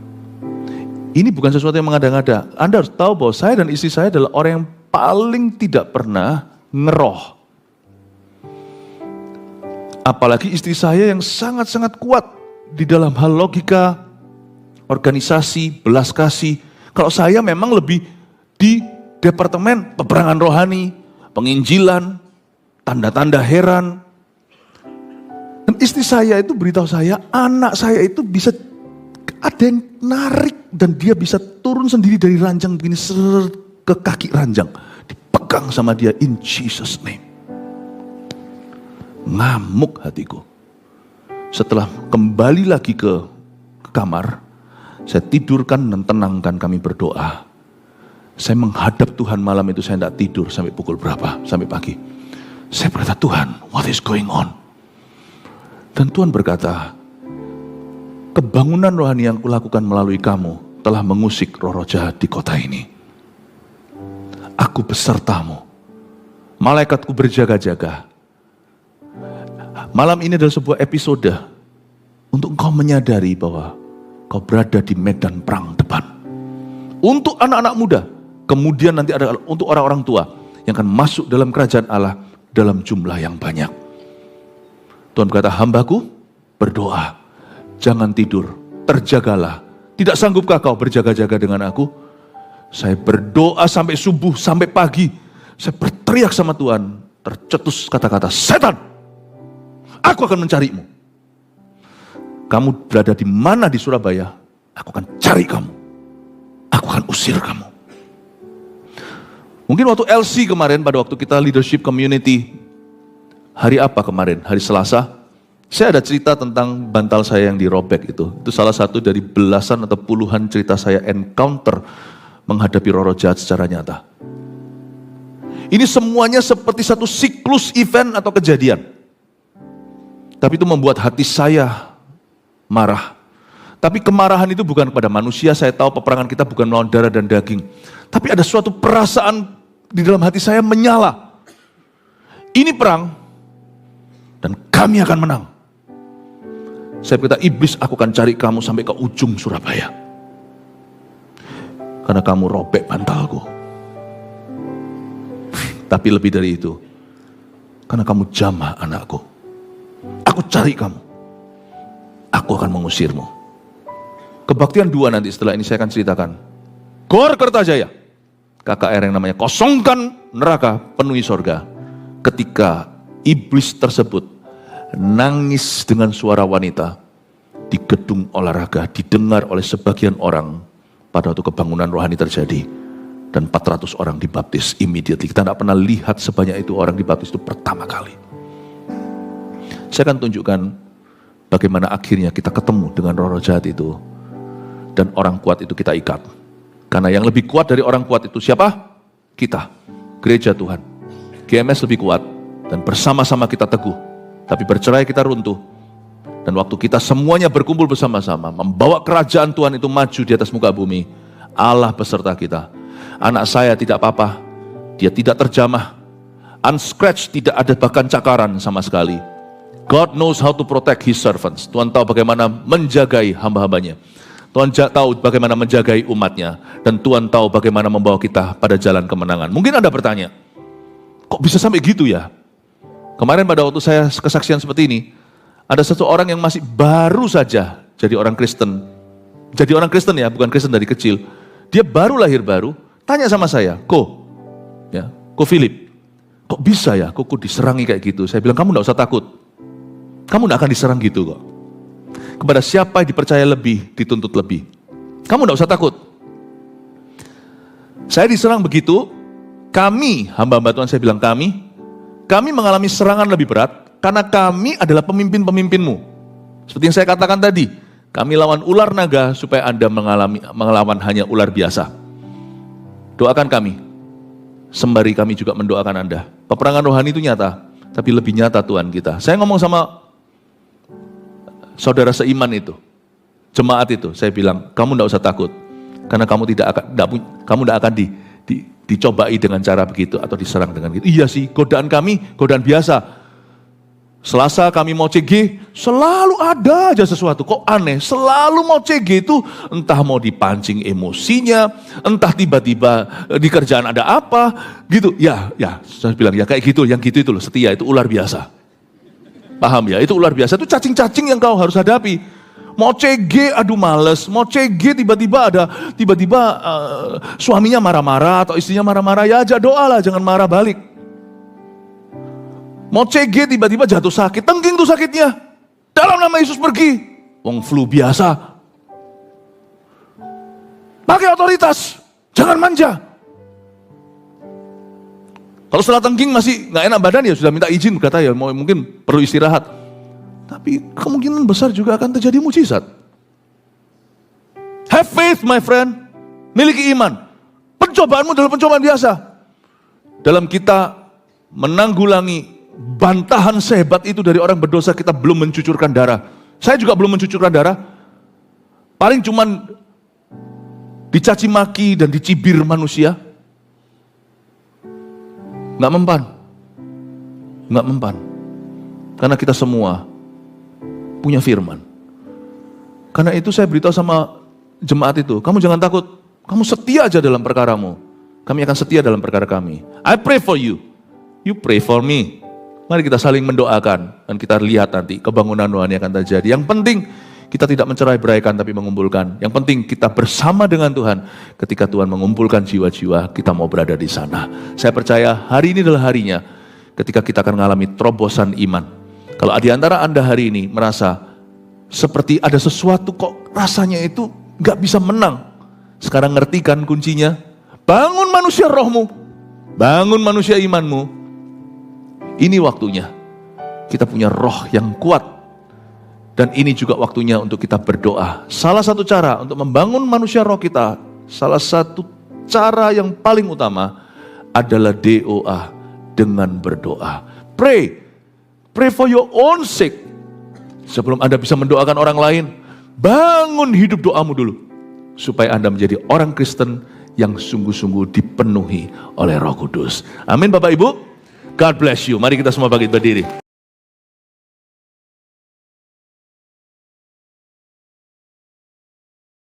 Ini bukan sesuatu yang mengada-ngada. Anda harus tahu bahwa saya dan istri saya adalah orang yang paling tidak pernah ngeroh. Apalagi istri saya yang sangat-sangat kuat di dalam hal logika, organisasi, belas kasih. Kalau saya memang lebih di departemen peperangan rohani, penginjilan, tanda-tanda heran. Dan istri saya itu beritahu saya, anak saya itu bisa ada yang narik dan dia bisa turun sendiri dari ranjang begini ke kaki ranjang. Dipegang sama dia in Jesus name. Ngamuk hatiku. Setelah kembali lagi ke kamar, saya tidurkan dan tenangkan, kami berdoa. Saya menghadap Tuhan malam itu, saya tidak tidur sampai pukul berapa, sampai pagi. Saya berkata, Tuhan, what is going on? Dan Tuhan berkata, kebangunan rohani yang kulakukan melalui kamu telah mengusik roh-roh jahat di kota ini. Aku besertamu. Malaikatku berjaga-jaga. Malam ini adalah sebuah episode untuk engkau menyadari bahwa kau berada di medan perang depan. Untuk anak-anak muda, kemudian nanti ada untuk orang-orang tua yang akan masuk dalam kerajaan Allah dalam jumlah yang banyak. Tuhan berkata, hambaku berdoa, jangan tidur, terjagalah. Tidak sanggupkah kau berjaga-jaga dengan aku? Saya berdoa sampai subuh, sampai pagi. Saya berteriak sama Tuhan, tercetus kata-kata, setan! Aku akan mencarimu. Kamu berada di mana di Surabaya, aku akan cari kamu. Aku akan usir kamu. Mungkin waktu LC kemarin, pada waktu kita leadership community, hari apa kemarin? Hari Selasa. Saya ada cerita tentang bantal saya yang dirobek itu. Itu salah satu dari belasan atau puluhan cerita saya encounter menghadapi roh-roh jahat secara nyata. Ini semuanya seperti satu siklus event atau kejadian. Tapi itu membuat hati saya marah. Tapi kemarahan itu bukan kepada manusia, saya tahu peperangan kita bukan melawan darah dan daging. Tapi ada suatu perasaan di dalam hati saya menyala. Ini perang, dan kami akan menang. Saya berkata, iblis, aku akan cari kamu sampai ke ujung Surabaya. Karena kamu robek bantalku. Tapi lebih dari itu, karena kamu jamah anakku. aku cari kamu, aku akan mengusirmu. Kebaktian 2 nanti setelah ini saya akan ceritakan. Gor Kertajaya, KKR yang namanya kosongkan neraka, penuhi sorga. Ketika iblis tersebut nangis dengan suara wanita di gedung olahraga, didengar oleh sebagian orang pada waktu kebangunan rohani terjadi. Dan 400 orang dibaptis immediately. Kita tidak pernah lihat sebanyak itu orang dibaptis itu pertama kali. Saya akan tunjukkan bagaimana akhirnya kita ketemu dengan roh-roh jahat itu. Dan orang kuat itu kita ikat. Karena yang lebih kuat dari orang kuat itu siapa? Kita, gereja Tuhan. GMS lebih kuat dan bersama-sama kita teguh. Tapi bercerai kita runtuh. Dan waktu kita semuanya berkumpul bersama-sama, membawa kerajaan Tuhan itu maju di atas muka bumi, Allah beserta kita. Anak saya tidak apa-apa, dia tidak terjamah, unscratched, tidak ada bahkan cakaran sama sekali. God knows how to protect his servants. Tuhan tahu bagaimana menjagai hamba-hambanya. Tuhan tahu bagaimana menjagai umatnya. Dan Tuhan tahu bagaimana membawa kita pada jalan kemenangan. Mungkin Anda bertanya, kok bisa sampai gitu ya? Kemarin pada waktu saya kesaksian seperti ini, ada seseorang yang masih baru saja jadi orang Kristen. Jadi orang Kristen ya, bukan Kristen dari kecil. Dia baru lahir baru, tanya sama saya, Ko Philip, kok bisa ya, kok diserangi kayak gitu? Saya bilang, kamu gak usah takut. Kamu gak akan diserang gitu kok. Kepada siapa yang dipercaya lebih, dituntut lebih. Kamu gak usah takut. Saya diserang begitu, kami, hamba-hamba Tuhan, saya bilang kami mengalami serangan lebih berat, karena kami adalah pemimpin-pemimpinmu. Seperti yang saya katakan tadi, kami lawan ular naga supaya Anda melawan hanya ular biasa. Doakan kami, sembari kami juga mendoakan Anda. Peperangan rohani itu nyata, tapi lebih nyata Tuhan kita. Saya ngomong sama saudara seiman itu, jemaat itu, saya bilang, kamu tidak usah takut, karena kamu tidak akan dicobai dengan cara begitu atau diserang dengan gitu. Iya sih, godaan kami, godaan biasa. Selasa kami mau CG, selalu ada aja sesuatu. Kok aneh, selalu mau CG itu entah mau dipancing emosinya, entah tiba-tiba di kerjaan ada apa, gitu. Ya, saya bilang, ya kayak gitu, yang gitu itu loh, setia, itu ular biasa. Paham ya, itu ular biasa, itu cacing-cacing yang kau harus hadapi. Mau CG, aduh males, mau CG tiba-tiba suaminya marah-marah atau istrinya marah-marah, ya aja doa lah, jangan marah balik. Mau CG tiba-tiba jatuh sakit, tengking tuh sakitnya. Dalam nama Yesus pergi. Wong flu biasa. Pakai otoritas, jangan manja. Kalau setelah tengking masih nggak enak badan ya sudah minta izin, kata ya mungkin perlu istirahat. Tapi kemungkinan besar juga akan terjadi mujizat. Have faith my friend. Miliki iman. Pencobaanmu adalah pencobaan biasa. Dalam kita menanggulangi bantahan sehebat itu dari orang berdosa, kita belum mencucurkan darah. Saya juga belum mencucurkan darah. Paling cuman dicaci maki dan dicibir manusia. Nggak mempan. Karena kita semua punya firman. Karena itu saya beritahu sama jemaat itu, kamu jangan takut, kamu setia aja dalam perkaramu. Kami akan setia dalam perkara kami. I pray for you, you pray for me. Mari kita saling mendoakan dan kita lihat nanti kebangunan rohani akan terjadi. Yang penting kita tidak mencerai-beraikan tapi mengumpulkan. Yang penting kita bersama dengan Tuhan. Ketika Tuhan mengumpulkan jiwa-jiwa, kita mau berada di sana. Saya percaya hari ini adalah harinya ketika kita akan mengalami terobosan iman. Kalau di antara Anda hari ini merasa seperti ada sesuatu kok rasanya itu gak bisa menang. Sekarang ngerti kan kuncinya? Bangun manusia rohmu, bangun manusia imanmu. Ini waktunya kita punya roh yang kuat. Dan ini juga waktunya untuk kita berdoa. Salah satu cara untuk membangun manusia roh kita, salah satu cara yang paling utama adalah doa, dengan berdoa. Pray for your own sake. Sebelum Anda bisa mendoakan orang lain, bangun hidup doamu dulu. Supaya Anda menjadi orang Kristen yang sungguh-sungguh dipenuhi oleh Roh Kudus. Amin Bapak Ibu. God bless you. Mari kita semua bangkit berdiri.